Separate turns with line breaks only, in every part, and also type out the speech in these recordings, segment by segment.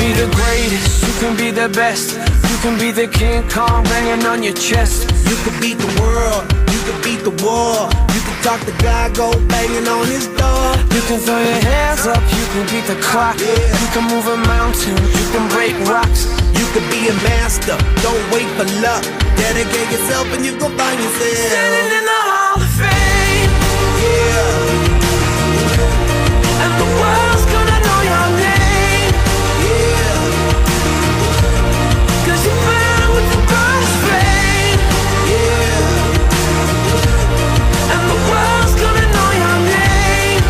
be the greatest, you can be the best. You can be the King Kong banging on your chest.
You could beat the world, you could beat the war. You can talk to God, go banging on his door.
You can throw your hands up, you can beat the clock. You can move a mountain, you can break rocks.
You could be a master, don't wait for luck. Dedicate yourself and you gon' find yourself
Standing in the Hall of Fame.
Yeah,
And the world's gonna know your name.
yeah,
'Cause you burn with the brightest flame.
yeah,
And the world's gonna know your name.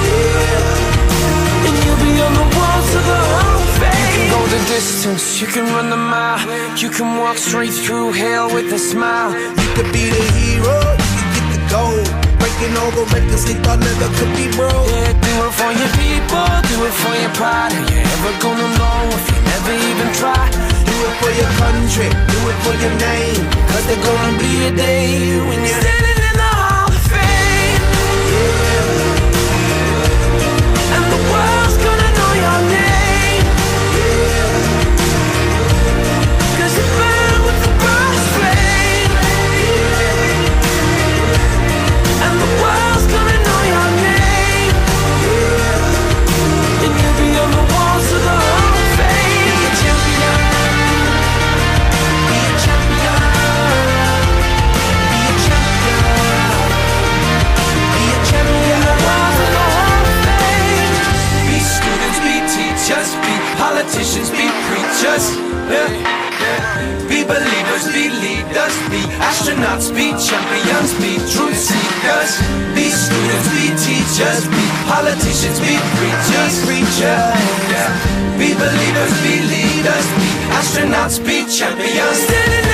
yeah.
And you'll be on the walls of the Hall of Fame. You can go the distance, you can run the mile. You can walk straight through hell with a smile.
You could be the hero, you could get the gold. Breaking all the records they thought never could be broke.
Yeah, do it for your people, do it for your pride. Are you ever gonna know if you never even try?
Do it for your country, do it for your name. 'Cause there's gonna be a day when you're
Standing in the Hall of Fame. And the world's gonna know your name. 'Cause you burn with the brightest flame. And the world's gonna know your name. And you'll be on the walls of the Hall of Fame. Be a champion. Be a champion. Be a champion. Be a champion. The walls of the Hall of Fame. Be students, be teachers, be politicians, be preachers. Yeah. Be believers, be leaders, be astronauts, be champions, be truth seekers. Be students, be teachers, be politicians, be preachers, yeah. Be believers, be leaders, be astronauts, be champions. Standing